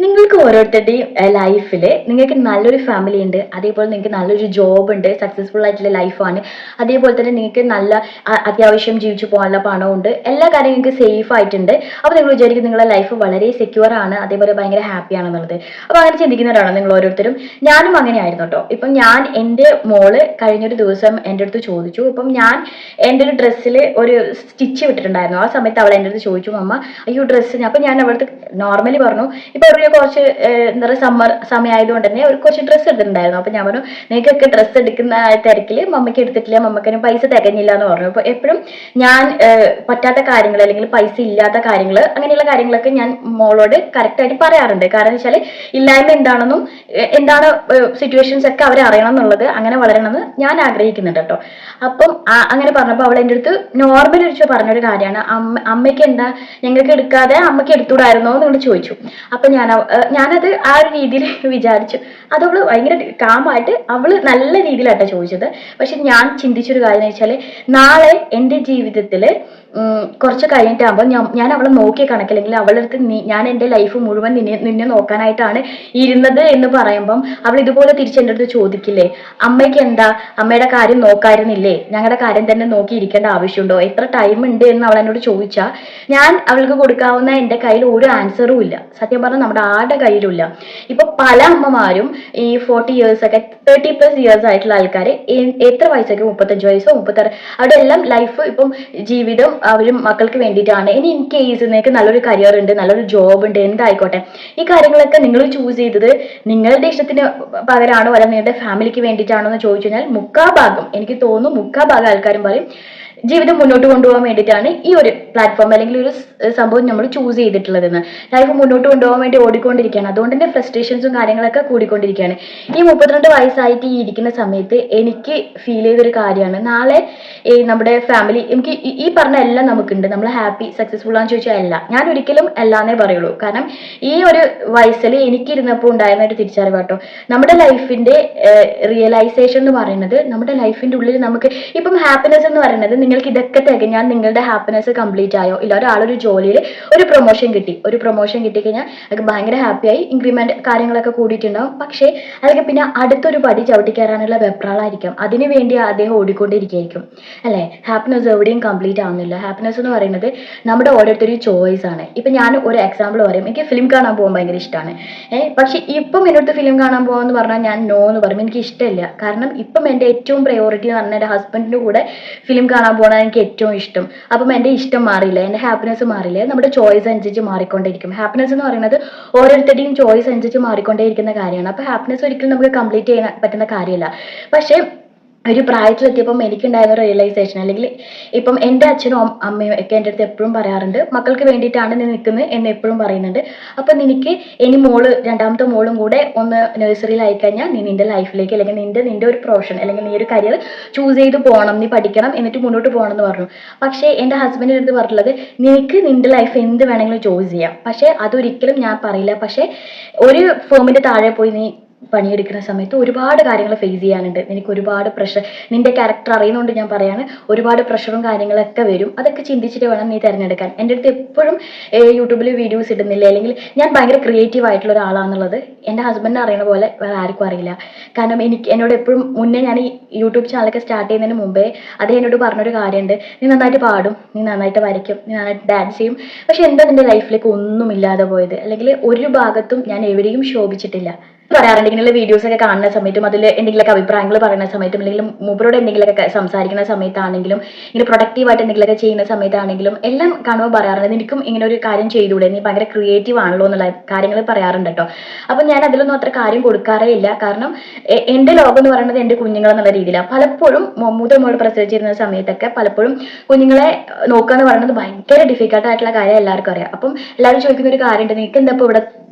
നിങ്ങൾക്ക് ഓരോരുത്തരുടെയും ലൈഫിൽ നിങ്ങൾക്ക് നല്ലൊരു ഫാമിലി ഉണ്ട്, അതേപോലെ നിങ്ങൾക്ക് നല്ലൊരു ജോബ് ഉണ്ട്, സക്സസ്ഫുൾ ആയിട്ടുള്ള ലൈഫാണ്, അതേപോലെ തന്നെ നിങ്ങൾക്ക് നല്ല അത്യാവശ്യം ജീവിച്ചു പോകാനുള്ള പണമുണ്ട്, എല്ലാ കാര്യം നിങ്ങൾക്ക് സേഫ് ആയിട്ടുണ്ട്. അപ്പോൾ നിങ്ങൾ വിചാരിക്കും നിങ്ങളുടെ ലൈഫ് വളരെ സെക്യൂർ ആണ്, അതേപോലെ ഭയങ്കര ഹാപ്പി ആണെന്നുള്ളത്. അപ്പോൾ അങ്ങനെ ചിന്തിക്കുന്നവരാണോ നിങ്ങൾ ഓരോരുത്തരും? ഞാനും അങ്ങനെയായിരുന്നു കേട്ടോ. ഇപ്പം ഞാൻ എൻ്റെ മോള് കഴിഞ്ഞൊരു ദിവസം എൻ്റെ അടുത്ത് ചോദിച്ചു. ഇപ്പം ഞാൻ എൻ്റെ ഒരു ഡ്രസ്സിൽ ഒരു സ്റ്റിച്ച് വിട്ടിട്ടുണ്ടായിരുന്നു. ആ സമയത്ത് അവൾ എൻ്റെ അടുത്ത് ചോദിച്ചു, അമ്മ അയ്യോ ഡ്രസ്സ്. അപ്പം ഞാൻ അവൾക്ക് നോർമലി പറഞ്ഞു, ഇപ്പൊ ഒരു കുറച്ച് എന്താ പറയുക സമ്മർ സമയമായതുകൊണ്ട് തന്നെ ഒരു കുറച്ച് ഡ്രസ്സ് എടുത്തിട്ടുണ്ടായിരുന്നു. അപ്പൊ ഞാൻ പറഞ്ഞു, നിങ്ങൾക്കൊക്കെ ഡ്രസ്സ് എടുക്കുന്ന തിരക്കിൽ മമ്മയ്ക്ക് എടുത്തിട്ടില്ല, മമ്മക്കിന് പൈസ തികഞ്ഞില്ല എന്ന് പറഞ്ഞു. അപ്പൊ എപ്പോഴും ഞാൻ പറ്റാത്ത കാര്യങ്ങൾ അല്ലെങ്കിൽ പൈസ ഇല്ലാത്ത കാര്യങ്ങൾ അങ്ങനെയുള്ള കാര്യങ്ങളൊക്കെ ഞാൻ മോളോട് കറക്റ്റ് ആയിട്ട് പറയാറുണ്ട്. കാരണം വെച്ചാൽ ഇല്ലായ്മ എന്താണെന്നും എന്താണ് സിറ്റുവേഷൻസ് ഒക്കെ അവർ അറിയണം എന്നുള്ളത്, അങ്ങനെ വളരണമെന്ന് ഞാൻ ആഗ്രഹിക്കുന്നുണ്ട് കേട്ടോ. അപ്പം അങ്ങനെ പറഞ്ഞപ്പോൾ അവൾ എൻ്റെ അടുത്ത് നോർമലി ഒരു പറഞ്ഞൊരു കാര്യമാണ്, അമ്മയ്ക്ക് എന്താ ഞങ്ങൾക്ക് എടുക്കാതെ അമ്മയ്ക്ക് എടുത്തുകൂടായിരുന്നോ എന്ന് ചോദിച്ചു. അപ്പൊ ഞാനത് ആ ഒരു രീതിയിൽ വിചാരിച്ചു. അതവള് ഭയങ്കര കാമായിട്ട് അവള് നല്ല രീതിയിലാട്ടോ ചോദിച്ചത്. പക്ഷെ ഞാൻ ചിന്തിച്ചൊരു കാര്യം എന്ന് വെച്ചാല്, നാളെ എൻ്റെ ജീവിതത്തില് കുറച്ച് കഴിഞ്ഞിട്ടാകുമ്പോൾ ഞാൻ അവളെ നോക്കിയ കണക്കില്ലെങ്കിൽ അവളുടെ അടുത്ത് ഞാൻ എൻ്റെ ലൈഫ് മുഴുവൻ നിന്നെ നോക്കാനായിട്ടാണ് ഇരുന്നത് എന്ന് പറയുമ്പം അവൾ ഇതുപോലെ തിരിച്ച് എൻ്റെ അടുത്ത് ചോദിക്കില്ലേ, അമ്മയ്ക്ക് എന്താ അമ്മയുടെ കാര്യം നോക്കായിരുന്നില്ലേ, ഞങ്ങളുടെ കാര്യം തന്നെ നോക്കിയിരിക്കേണ്ട ആവശ്യമുണ്ടോ, എത്ര ടൈം ഉണ്ട് എന്ന് അവൾ എന്നോട് ചോദിച്ചാൽ ഞാൻ അവൾക്ക് കൊടുക്കാവുന്ന എൻ്റെ കയ്യിൽ ഒരു ആൻസറും ഇല്ല. സത്യം പറഞ്ഞാൽ നമ്മുടെ ആരുടെ കയ്യിലുമില്ല. ഇപ്പൊ പല അമ്മമാരും ഈ 40 ഇയേഴ്സ് ഒക്കെ 30+ ഇയേഴ്സ് ആയിട്ടുള്ള ആൾക്കാർ എത്ര വയസ്സൊക്കെ 35 വയസ്സോ 36, അവിടെ എല്ലാം ലൈഫ് ഇപ്പം ജീവിതം അവരും മക്കൾക്ക് വേണ്ടിയിട്ടാണ്. ഇനി ഇൻ കേസ് നിങ്ങൾക്ക് നല്ലൊരു കരിയർ ഉണ്ട്, നല്ലൊരു ജോബ് ഉണ്ട്, എന്തായിക്കോട്ടെ, ഈ കാര്യങ്ങളൊക്കെ നിങ്ങൾ ചൂസ് ചെയ്തത് നിങ്ങളുടെ ഇഷ്ടത്തിന് പകരമാണോ അല്ല നിങ്ങളുടെ ഫാമിലിക്ക് വേണ്ടിയിട്ടാണോ എന്ന് ചോദിച്ചു കഴിഞ്ഞാൽ എനിക്ക് തോന്നുന്നു മുക്കാ ഭാഗം ആൾക്കാരും പറയും ജീവിതം മുന്നോട്ട് കൊണ്ടുപോകാൻ വേണ്ടിയിട്ടാണ് ഈ ഒരു പ്ലാറ്റ്ഫോം അല്ലെങ്കിൽ ഒരു സംഭവം നമ്മൾ ചൂസ് ചെയ്തിട്ടുള്ളതെന്ന്. ലൈഫ് മുന്നോട്ട് കൊണ്ടുപോകാൻ വേണ്ടി ഓടിക്കൊണ്ടിരിക്കുകയാണ്. അതുകൊണ്ട് തന്നെ ഫ്രസ്ട്രേഷൻസും കാര്യങ്ങളൊക്കെ കൂടിക്കൊണ്ടിരിക്കുകയാണ്. ഈ 32 വയസ്സായിട്ട് ഈ ഇരിക്കുന്ന സമയത്ത് എനിക്ക് ഫീൽ ചെയ്തൊരു കാര്യമാണ്, നാളെ നമ്മുടെ ഫാമിലി എനിക്ക് ഈ പറഞ്ഞ എല്ലാം നമുക്കുണ്ട്, നമ്മൾ ഹാപ്പി സക്സസ്ഫുൾ ആണെന്ന് ചോദിച്ചാൽ അല്ല, ഞാൻ ഒരിക്കലും അല്ലാന്നേ പറയുള്ളൂ. കാരണം ഈ ഒരു വയസ്സിൽ എനിക്കിരുന്നപ്പോൾ ഉണ്ടായിരുന്ന ഒരു തിരിച്ചറിവ് കേട്ടോ, നമ്മുടെ ലൈഫിന്റെ റിയലൈസേഷൻ എന്ന് പറയുന്നത് നമ്മുടെ ലൈഫിന്റെ ഉള്ളിൽ നമുക്ക് ഇപ്പം ഹാപ്പിനെസ് എന്ന് പറയുന്നത് നിങ്ങൾക്ക് ഇതൊക്കെ തികഞ്ഞാൽ നിങ്ങളുടെ ഹാപ്പിനെസ് കംപ്ലീറ്റ് ആയോ ഇല്ല. ഒരാളൊരു ജോലിയിൽ ഒരു പ്രൊമോഷൻ കിട്ടിക്കഴിഞ്ഞാൽ അതൊക്കെ ഭയങ്കര ഹാപ്പിയായി, ഇൻക്രിമെന്റ് കാര്യങ്ങളൊക്കെ കൂടിയിട്ടുണ്ടാവും. പക്ഷേ അല്ലെങ്കിൽ പിന്നെ അടുത്തൊരു പടി ചവിട്ടി കയറാനുള്ള വെപ്രാളായിരിക്കും, അതിനു വേണ്ടി അദ്ദേഹം ഓടിക്കൊണ്ടിരിക്കുകയായിരിക്കും അല്ലെ. ഹാപ്പിനെസ് എവിടെയും കംപ്ലീറ്റ് ആവുന്നില്ല. ഹാപ്പിനെസ് എന്ന് പറയുന്നത് നമ്മുടെ ഓരോരുത്തരും ചോയ്സ് ആണ്. ഇപ്പൊ ഞാൻ ഒരു എക്സാമ്പിൾ പറയും, എനിക്ക് ഫിലിം കാണാൻ പോകാൻ ഭയങ്കര ഇഷ്ടമാണ്. പക്ഷെ ഇപ്പം എന്നോട് ഫിലിം കാണാൻ പോകാന്ന് പറഞ്ഞാൽ ഞാൻ നോ എന്ന് പറയും, എനിക്ക് ഇഷ്ടമില്ല. കാരണം ഇപ്പം എൻ്റെ ഏറ്റവും പ്രയോറിറ്റി എന്ന് പറഞ്ഞാൽ എൻ്റെ ഹസ്ബൻഡിൻ്റെ കൂടെ ഫിലിം കാണാൻ പോകണം എനിക്ക് ഏറ്റവും ഇഷ്ടം. അപ്പം എൻ്റെ ഇഷ്ടം മാറിയില്ല, എൻ്റെ ഹാപ്പിനെസ് മാറില്ല, നമ്മുടെ ചോയ്സ് അനുസരിച്ച് മാറിക്കൊണ്ടേയിരിക്കും. ഹാപ്പിനെസ് എന്ന് പറയുന്നത് ഓരോരുത്തരുടെയും ചോയ്സ് അനുസരിച്ച് മാറിക്കൊണ്ടേയിരിക്കുന്ന കാര്യമാണ്. അപ്പോൾ ഹാപ്പിനെസ് ഒരിക്കലും നമുക്ക് കംപ്ലീറ്റ് ചെയ്യാൻ പറ്റുന്ന കാര്യമല്ല. പക്ഷേ ഒരു പ്രായത്തിലെത്തിയപ്പം എനിക്കുണ്ടായിരുന്ന റിയലൈസേഷൻ, അല്ലെങ്കിൽ ഇപ്പം എൻ്റെ അച്ഛനും അമ്മയും ഒക്കെ എൻ്റെ അടുത്ത് എപ്പോഴും പറയാറുണ്ട്, മക്കൾക്ക് വേണ്ടിയിട്ടാണ് നീ നിൽക്കുന്നത് എന്ന് എപ്പോഴും പറയുന്നുണ്ട്. അപ്പം നിനക്ക് ഇനി രണ്ടാമത്തെ മോളും കൂടെ ഒന്ന് നഴ്സറിയിൽ ആയിക്കഴിഞ്ഞാൽ നീ നിന്റെ ലൈഫിലേക്ക് അല്ലെങ്കിൽ നിന്റെ ഒരു പ്രൊഫഷൻ അല്ലെങ്കിൽ നീ ഒരു കരിയർ ചൂസ് ചെയ്ത് പോകണം, നീ പഠിക്കണം, എന്നിട്ട് മുന്നോട്ട് പോകണം എന്ന് പറഞ്ഞു. പക്ഷേ എൻ്റെ ഹസ്ബൻഡിൻ്റെ അടുത്ത് പറഞ്ഞിട്ടുള്ളത്, നിനക്ക് നിന്റെ ലൈഫ് എന്ത് വേണമെങ്കിലും ചൂസ് ചെയ്യാം, പക്ഷേ അതൊരിക്കലും ഞാൻ പറയില്ല. പക്ഷേ ഒരു ഫേമിൻ്റെ താഴെ പോയി നീ പണിയെടുക്കുന്ന സമയത്ത് ഒരുപാട് കാര്യങ്ങൾ ഫേസ് ചെയ്യാനുണ്ട്, നിനക്ക് ഒരുപാട് പ്രഷർ, നിന്റെ ക്യാരക്ടർ അറിയുന്നതുകൊണ്ട് ഞാൻ പറയാണ്, ഒരുപാട് പ്രഷറും കാര്യങ്ങളൊക്കെ വരും. അതൊക്കെ ചിന്തിച്ചിട്ട് വേണം നീ തിരഞ്ഞെടുക്കാൻ. എൻ്റെ അടുത്ത് എപ്പോഴും യൂട്യൂബിൽ വീഡിയോസ് ഇടുന്നില്ല, അല്ലെങ്കിൽ ഞാൻ ഭയങ്കര ക്രിയേറ്റീവ് ആയിട്ടുള്ള ഒരാളാണെന്നുള്ളത് എൻ്റെ ഹസ്ബൻഡിനെ അറിയുന്ന പോലെ വേറെ ആർക്കും അറിയില്ല. കാരണം എന്നോട് എപ്പോഴും മുന്നേ ഞാൻ ഈ യൂട്യൂബ് ചാനലൊക്കെ സ്റ്റാർട്ട് ചെയ്യുന്നതിന് മുമ്പേ അദ്ദേഹം എന്നോട് പറഞ്ഞൊരു കാര്യമുണ്ട്, നീ നന്നായിട്ട് പാടും, നീ നന്നായിട്ട് വരയ്ക്കും, നീ നന്നായിട്ട് ഡാൻസ് ചെയ്യും, പക്ഷെ എന്താ നിന്റെ ലൈഫിലേക്ക് ഒന്നും ഇല്ലാതെ പോയത്, അല്ലെങ്കിൽ ഒരു ഭാഗത്തും ഞാൻ എവിടെയും ശോഭിച്ചിട്ടില്ല പറയാറുണ്ട്. ഇങ്ങനെയുള്ള വീഡിയോസ് ഒക്കെ കാണുന്ന സമയത്തും അതിൽ എന്തെങ്കിലുമൊക്കെ അഭിപ്രായങ്ങൾ പറയുന്ന സമയത്തും അല്ലെങ്കിൽ മൂപ്പരോട് എന്തെങ്കിലുമൊക്കെ സംസാരിക്കുന്ന സമയത്താണെങ്കിലും ഇങ്ങനെ പ്രൊഡക്റ്റീവായിട്ട് എന്തെങ്കിലുമൊക്കെ ചെയ്യുന്ന സമയത്താണെങ്കിലും എല്ലാം കാണുമ്പോൾ പറയാറുണ്ട്, നിനക്കും ഇങ്ങനെ ഒരു കാര്യം ചെയ്തുകൂടെ, നീ ഭയങ്കര ക്രിയേറ്റീവ് ആണല്ലോ എന്നുള്ള കാര്യങ്ങൾ പറയാറുണ്ട് കേട്ടോ. അപ്പം ഞാൻ അതിലൊന്നും അത്ര കാര്യം കൊടുക്കാറേ ഇല്ല. കാരണം എൻ്റെ ലോകം എന്ന് പറയുന്നത് എൻ്റെ കുഞ്ഞുങ്ങൾ എന്നുള്ള രീതിയിലാണ്. പലപ്പോഴും മൂത്ത മോൾ പ്രസവിച്ചിരുന്ന സമയത്തൊക്കെ പലപ്പോഴും കുഞ്ഞുങ്ങളെ നോക്കുക എന്ന് പറയുന്നത് ഭയങ്കര ഡിഫിക്കൽട്ടായിട്ടുള്ള കാര്യം എല്ലാവർക്കും അറിയാം. അപ്പം എല്ലാവരും ചോദിക്കുന്ന ഒരു കാര്യമുണ്ട്, നിനക്ക് എന്താ ഇപ്പോൾ ഇവിടെ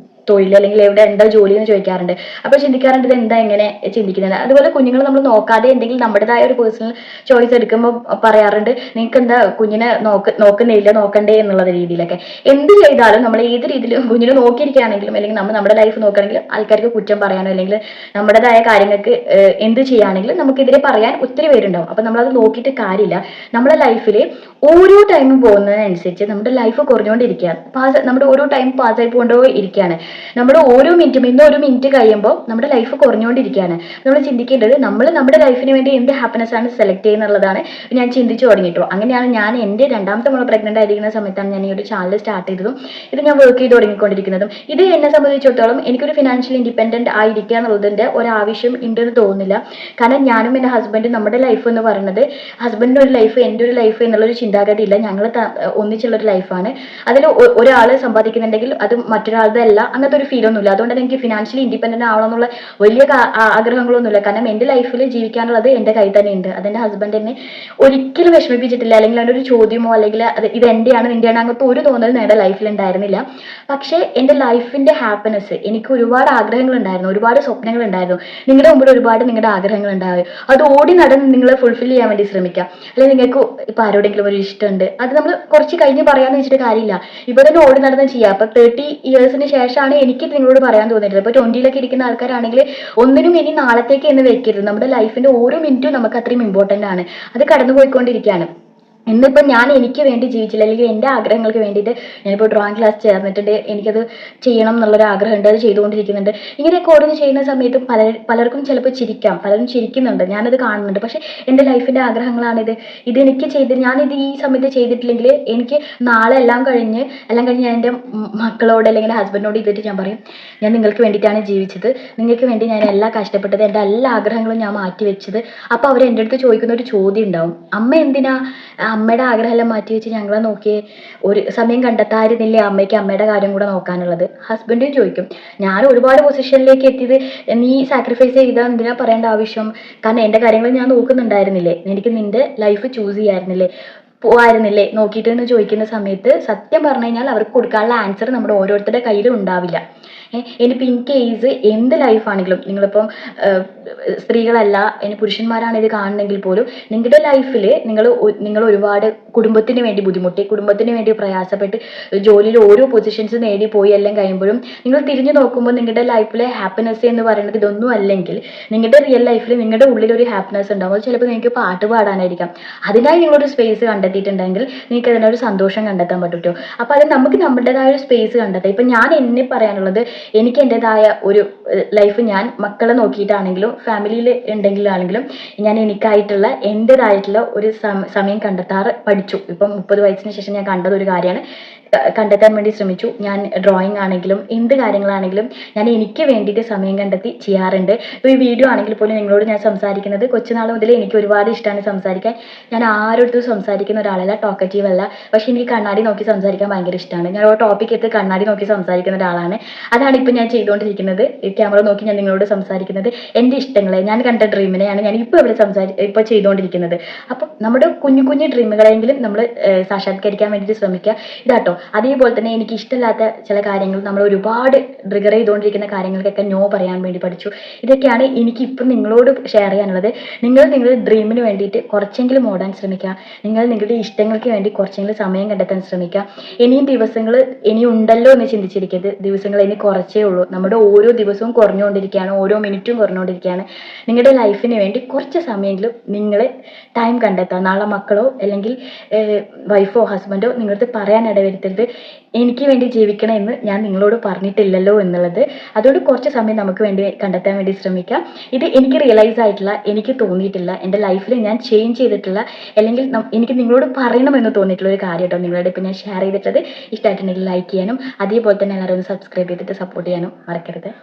തൊഴിൽ അല്ലെങ്കിൽ എവിടെ എന്താ ജോലി എന്ന് ചോദിക്കാറുണ്ട്. അപ്പോൾ ചിന്തിക്കാറുണ്ട് ഇത് എന്താ എങ്ങനെ ചിന്തിക്കുന്നത്. അതുപോലെ കുഞ്ഞുങ്ങൾ നമ്മൾ നോക്കാതെ എന്തെങ്കിലും നമ്മുടേതായ ഒരു പേഴ്സണൽ ചോയ്സ് എടുക്കുമ്പോൾ പറയാറുണ്ട്, നിങ്ങൾക്ക് എന്താ കുഞ്ഞിനെ നോക്കുന്നില്ല, നോക്കണ്ടേ എന്നുള്ള രീതിയിലൊക്കെ. എന്ത് ചെയ്താലും നമ്മൾ ഏത് രീതിയിലും കുഞ്ഞിനെ നോക്കിയിരിക്കുകയാണെങ്കിലും അല്ലെങ്കിൽ നമ്മുടെ ലൈഫ് നോക്കുകയാണെങ്കിലും ആൾക്കാർക്ക് കുറ്റം പറയാനോ അല്ലെങ്കിൽ നമ്മുടേതായ കാര്യങ്ങൾക്ക് എന്ത് ചെയ്യുകയാണെങ്കിലും നമുക്കെതിരെ പറയാൻ ഒത്തിരി പേരുണ്ടാവും. അപ്പം നമ്മളത് നോക്കിയിട്ട് കാര്യമില്ല. നമ്മുടെ ലൈഫിൽ ഓരോ ടൈമും പോകുന്നതിനനുസരിച്ച് നമ്മുടെ ലൈഫ് കുറഞ്ഞുകൊണ്ടിരിക്കുകയാണ്, നമ്മുടെ ഓരോ ടൈം പാസ്സായി പോകൊണ്ടോ ഇരിക്കുകയാണ്. നമ്മുടെ ഓരോ മിനിറ്റും ഇന്ന് ഒരു മിനിറ്റ് കഴിയുമ്പോൾ നമ്മുടെ ലൈഫ് കുറഞ്ഞുകൊണ്ടിരിക്കുകയാണ്. നമ്മൾ ചിന്തിക്കേണ്ടത് നമ്മൾ നമ്മുടെ ലൈഫിന് വേണ്ടി എന്ത് ഹാപ്പിനെസ് ആണ് സെലക്ട് ചെയ്യുന്നുള്ളതാണ് ഞാൻ ചിന്തിച്ചു തുടങ്ങിയിട്ടോ. അങ്ങനെയാണ് ഞാൻ എൻ്റെ രണ്ടാമത്തെ മോള് പ്രഗ്നന്റ് ആയിരിക്കുന്ന സമയത്താണ് ഞാൻ ഈ ഒരു ചാനൽ സ്റ്റാർട്ട് ചെയ്തതും ഇത് ഞാൻ വർക്ക് ചെയ്ത് തുടങ്ങിക്കൊണ്ടിരിക്കുന്നതും. ഇത് എന്നെ സംബന്ധിച്ചിടത്തോളം എനിക്കൊരു ഫിനാൻഷ്യൽ ഇൻഡിപെൻഡന്റ് ആയിരിക്കുക എന്നുള്ളതിൻ്റെ ഒരാവശ്യം ഉണ്ടെന്ന് തോന്നുന്നില്ല. കാരണം ഞാനും എൻ്റെ ഹസ്ബൻഡും നമ്മുടെ ലൈഫ് എന്ന് പറയുന്നത് ഹസ്ബൻഡിൻ്റെ ഒരു ലൈഫ് എൻ്റെ ഒരു ലൈഫ് എന്നുള്ളൊരു ചിന്താഗതി ഇല്ല. ഞങ്ങൾ ഒന്നിച്ചുള്ളൊരു ലൈഫാണ്. അതിൽ ഒരാൾ സമ്പാദിക്കുന്നുണ്ടെങ്കിൽ അത് മറ്റൊരാളുടെ അല്ല, അങ്ങനത്തെ ഒരു ഫീലൊന്നുമില്ല. അതുകൊണ്ട് എനിക്ക് ഫിനാൻഷ്യലി ഇൻഡിപെൻഡന്റ് ആവണം എന്നുള്ള വലിയ ആഗ്രഹങ്ങളൊന്നുമില്ല. കാരണം എൻ്റെ ലൈഫിൽ ജീവിക്കാനുള്ളത് എൻ്റെ കയ്യിൽ തന്നെ ഉണ്ട്. അതെൻ്റെ ഹസ്ബൻഡ് എന്നെ ഒരിക്കലും വിഷമിപ്പിച്ചിട്ടില്ല, അല്ലെങ്കിൽ അതിൻ്റെ ഒരു ചോദ്യമോ അല്ലെങ്കിൽ ഇത് എൻ്റെയാണ് നിൻ്റെയാണ് അങ്ങനത്തെ ഒരു തോന്നലും എൻ്റെ ലൈഫിൽ ഉണ്ടായിരുന്നില്ല. പക്ഷേ എൻ്റെ ലൈഫിൻ്റെ ഹാപ്പിനെസ്, എനിക്ക് ഒരുപാട് ആഗ്രഹങ്ങൾ ഉണ്ടായിരുന്നു, ഒരുപാട് സ്വപ്നങ്ങൾ ഉണ്ടായിരുന്നു. നിങ്ങളുടെ മുമ്പിൽ ഒരുപാട് നിങ്ങളുടെ ആഗ്രഹങ്ങൾ ഉണ്ടാവും. അത് ഓടി നടന്ന് നിങ്ങളെ ഫുൾഫിൽ ചെയ്യാൻ വേണ്ടി ശ്രമിക്കാം. അല്ലെങ്കിൽ നിങ്ങൾക്ക് ഇപ്പം ആരോടെങ്കിലും ഒരു ഇഷ്ടമുണ്ട്, അത് നമ്മൾ കുറച്ച് കഴിഞ്ഞ് പറയാമെന്ന് വെച്ചിട്ട് കാര്യമില്ല. ഇപ്പൊ തന്നെ ഓടി നടന്ന് ചെയ്യാം. അപ്പൊ 30 ഇയേഴ്സിന് ശേഷമാണ് എനിക്ക് നിങ്ങളോട് പറയാൻ തോന്നിയത്. ഇപ്പൊ 20-ലൊക്കെ ഇരിക്കുന്ന ആൾക്കാരാണെങ്കിൽ ഒന്നിനും ഇനി നാളത്തേക്ക് എന്ന് വെക്കരുത്. നമ്മുടെ ലൈഫിന്റെ ഓരോ മിനിറ്റും നമുക്ക് അത്രയും ഇമ്പോർട്ടന്റ് ആണ്. അത് കടന്നു പോയിക്കൊണ്ടിരിക്കുകയാണ്. ഇന്നിപ്പോൾ ഞാൻ എനിക്ക് വേണ്ടി ജീവിച്ചില്ല, അല്ലെങ്കിൽ എൻ്റെ ആഗ്രഹങ്ങൾക്ക് വേണ്ടിയിട്ട് ഞാനിപ്പോൾ ഡ്രോയിങ് ക്ലാസ് ചേർന്നിട്ടുണ്ട്, എനിക്കത് ചെയ്യണം എന്നുള്ളൊരു ആഗ്രഹമുണ്ട്, അത് ചെയ്തുകൊണ്ടിരിക്കുന്നുണ്ട്. ഇങ്ങനെയൊക്കെ ഓരോന്ന് ചെയ്യുന്ന സമയത്തും പലർക്കും ചിലപ്പോൾ ചിരിക്കാം, പലരും ചിരിക്കുന്നുണ്ട്, ഞാനത് കാണുന്നുണ്ട്. പക്ഷേ എൻ്റെ ലൈഫിൻ്റെ ആഗ്രഹങ്ങളാണിത്. ഇതെനിക്ക് ഞാനിത് ഈ സമയത്ത് ചെയ്തിട്ടില്ലെങ്കിൽ എനിക്ക് നാളെ എല്ലാം കഴിഞ്ഞ് ഞാൻ എൻ്റെ മക്കളോട് അല്ലെങ്കിൽ ഹസ്ബൻഡിനോട് ഇതിട്ട് ഞാൻ പറയും, ഞാൻ നിങ്ങൾക്ക് വേണ്ടിയിട്ടാണ് ജീവിച്ചത്, നിങ്ങൾക്ക് വേണ്ടി ഞാൻ എല്ലാം കഷ്ടപ്പെട്ടത്, എൻ്റെ എല്ലാ ആഗ്രഹങ്ങളും ഞാൻ മാറ്റി വെച്ചത്. അപ്പോൾ അവർ എൻ്റെ അടുത്ത് ചോദിക്കുന്ന ഒരു ചോദ്യം ഉണ്ടാവും, അമ്മ എന്തിനാ അമ്മയുടെ ആഗ്രഹമെല്ലാം മാറ്റി വെച്ച് ഞങ്ങളെ നോക്കിയേ, ഒരു സമയം കണ്ടെത്തായിരുന്നില്ലേ അമ്മയ്ക്ക് അമ്മയുടെ കാര്യം കൂടെ നോക്കാനുള്ളത്? ഹസ്ബൻഡും ചോദിക്കും. ഞാൻ ഒരുപാട് പൊസിഷനിലേക്ക് എത്തിയത് നീ സാക്രിഫൈസ് ചെയ്താൽ എന്തിനാ പറയേണ്ട ആവശ്യം? കാരണം എൻ്റെ കാര്യങ്ങൾ ഞാൻ നോക്കുന്നുണ്ടായിരുന്നില്ലേ, എനിക്ക് നിന്റെ ലൈഫ് ചൂസ് ചെയ്യായിരുന്നില്ലേ, പോവായിരുന്നില്ലേ നോക്കിയിട്ട് എന്ന് ചോദിക്കുന്ന സമയത്ത് സത്യം പറഞ്ഞു കഴിഞ്ഞാൽ അവർക്ക് കൊടുക്കാനുള്ള ആൻസർ നമ്മുടെ ഓരോരുത്തരുടെ കയ്യിലും ഉണ്ടാവില്ല. ഇനിയിപ്പോൾ ഇൻ കേസ് എന്ത് ലൈഫാണെങ്കിലും, സ്ത്രീകളല്ല ഇനി പുരുഷന്മാരാണ് ഇത് കാണണമെങ്കിൽ പോലും, നിങ്ങളുടെ ലൈഫിൽ നിങ്ങൾ ഒരുപാട് കുടുംബത്തിന് വേണ്ടി ബുദ്ധിമുട്ടി, കുടുംബത്തിന് വേണ്ടി പ്രയാസപ്പെട്ട് ജോലിയിൽ ഓരോ പൊസിഷൻസ് നേടി പോയി എല്ലാം കഴിയുമ്പോഴും നിങ്ങൾ തിരിഞ്ഞു നോക്കുമ്പോൾ നിങ്ങളുടെ ലൈഫിലെ ഹാപ്പിനെസ് എന്ന് പറയുന്നത് ഇതൊന്നും അല്ലെങ്കിൽ നിങ്ങളുടെ റിയൽ ലൈഫിൽ നിങ്ങളുടെ ഉള്ളിൽ ഒരു ഹാപ്പിനെസ് ഉണ്ടാവും. അത് ചിലപ്പോൾ നിങ്ങൾക്ക് പാട്ട് പാടാനായിരിക്കാം. അതിനായി നിങ്ങളൊരു സ്പേസ് കണ്ടെത്തിയിട്ടുണ്ടെങ്കിൽ നിങ്ങൾക്ക് അതിനൊരു സന്തോഷം കണ്ടെത്താൻ പറ്റുമോ? അപ്പോൾ അത് നമുക്ക് നമ്മുടേതായ ഒരു സ്പേസ് കണ്ടെത്താം. ഇപ്പം ഞാൻ എന്നെ പറയാനുള്ളത്, എനിക്ക് എൻ്റെതായ ഒരു ലൈഫ് ഞാൻ മക്കളെ നോക്കിയിട്ടാണെങ്കിലും ഫാമിലിയിൽ ഉണ്ടെങ്കിലാണെങ്കിലും ഞാൻ എനിക്കായിട്ടുള്ള എൻ്റെതായിട്ടുള്ള ഒരു സമയം കണ്ടെത്താറ് പഠിച്ചു. ഇപ്പം 30 വയസ്സിന് ശേഷം ഞാൻ കണ്ടതൊരു കാര്യമാണ്, കണ്ടെത്താൻ വേണ്ടി ശ്രമിച്ചു. ഞാൻ ഡ്രോയിങ് ആണെങ്കിലും എന്ത് കാര്യങ്ങളാണെങ്കിലും ഞാൻ എനിക്ക് വേണ്ടിയിട്ട് സമയം കണ്ടെത്തി ചെയ്യാറുണ്ട്. ഇപ്പോൾ ഈ വീഡിയോ ആണെങ്കിൽ പോലും നിങ്ങളോട് ഞാൻ സംസാരിക്കുന്നത് കൊച്ചുനാൾ മുതൽ എനിക്ക് ഒരുപാട് ഇഷ്ടമാണ് സംസാരിക്കാൻ. ഞാൻ ആരോടും സംസാരിക്കുന്ന ഒരാളല്ല, ടോക്കറ്റീവ് അല്ല. പക്ഷെ എനിക്ക് കണ്ണാടി നോക്കി സംസാരിക്കാൻ ഭയങ്കര ഇഷ്ടമാണ്. ഞാൻ ഒരു ടോപ്പിക് എടുത്ത് കണ്ണാടി നോക്കി സംസാരിക്കുന്ന ഒരാളാണ്. അതാണ് ഇപ്പം ഞാൻ ചെയ്തുകൊണ്ടിരിക്കുന്നത്. ക്യാമറ നോക്കി ഞാൻ നിങ്ങളോട് സംസാരിക്കുന്നത് എൻ്റെ ഇഷ്ടങ്ങളെ, ഞാൻ കണ്ട ഡ്രീമിനെയാണ് ഞാൻ ഇപ്പോൾ ഇപ്പോൾ ചെയ്തുകൊണ്ടിരിക്കുന്നത്. അപ്പം നമ്മുടെ കുഞ്ഞു കുഞ്ഞു ഡ്രീമുകളെങ്കിലും നമ്മൾ സാക്ഷാത്കരിക്കാൻ വേണ്ടിയിട്ട് ശ്രമിക്കുക. ഇതാട്ടോ. അതേപോലെ തന്നെ എനിക്ക് ഇഷ്ടമില്ലാത്ത ചില കാര്യങ്ങൾ, നമ്മൾ ഒരുപാട് ട്രിഗർ ചെയ്തുകൊണ്ടിരിക്കുന്ന കാര്യങ്ങൾക്കൊക്കെ നോ പറയാൻ വേണ്ടി പഠിച്ചു. ഇതൊക്കെയാണ് എനിക്കിപ്പം നിങ്ങളോട് ഷെയർ ചെയ്യാനുള്ളത്. നിങ്ങളുടെ ഡ്രീമിന് വേണ്ടിയിട്ട് കുറച്ചെങ്കിലും ഓടാൻ ശ്രമിക്കുക. നിങ്ങളുടെ ഇഷ്ടങ്ങൾക്ക് വേണ്ടി കുറച്ചെങ്കിലും സമയം കണ്ടെത്താൻ ശ്രമിക്കുക. ഇനിയും ദിവസങ്ങൾ ഉണ്ടല്ലോ എന്ന് ചിന്തിച്ചിരിക്കരുത്. ദിവസങ്ങൾ ഇനി കുറച്ചേ ഉള്ളൂ. നമ്മുടെ ഓരോ ദിവസവും കുറഞ്ഞുകൊണ്ടിരിക്കുകയാണ്, ഓരോ മിനിറ്റും കുറഞ്ഞുകൊണ്ടിരിക്കുകയാണ്. നിങ്ങളുടെ ലൈഫിന് വേണ്ടി കുറച്ച് സമയമെങ്കിലും നിങ്ങൾ ടൈം കണ്ടെത്തുക. നാളെ മക്കളോ അല്ലെങ്കിൽ വൈഫോ ഹസ്ബൻഡോ നിങ്ങളടുത്ത് പറയാൻ ഇടവരുത്തരുത് എനിക്ക് വേണ്ടി ജീവിക്കണം എന്ന് ഞാൻ നിങ്ങളോട് പറഞ്ഞിട്ടില്ലല്ലോ എന്നുള്ളത്. അതുകൊണ്ട് കുറച്ച് സമയം നമുക്ക് വേണ്ടി കണ്ടെത്താൻ വേണ്ടി ശ്രമിക്കാം. ഇത് എനിക്ക് റിയലൈസ് ആയിട്ടുള്ള, എനിക്ക് തോന്നിയിട്ടില്ല, എൻ്റെ ലൈഫിൽ ഞാൻ ചേഞ്ച് ചെയ്തിട്ടുള്ള, അല്ലെങ്കിൽ എനിക്ക് നിങ്ങളോട് പറയണമെന്ന് തോന്നിയിട്ടുള്ള ഒരു കാര്യം കേട്ടോ നിങ്ങളോട് ഇപ്പം ഞാൻ ഷെയർ ചെയ്തിട്ടുള്ളത്. ഇഷ്ടമായിട്ടുണ്ടെങ്കിൽ ലൈക്ക് ചെയ്യാനും അതേപോലെ തന്നെ എല്ലാവരും ഒന്ന് സബ്സ്ക്രൈബ് ചെയ്തിട്ട് സപ്പോർട്ട് ചെയ്യാനും മറക്കരുത്.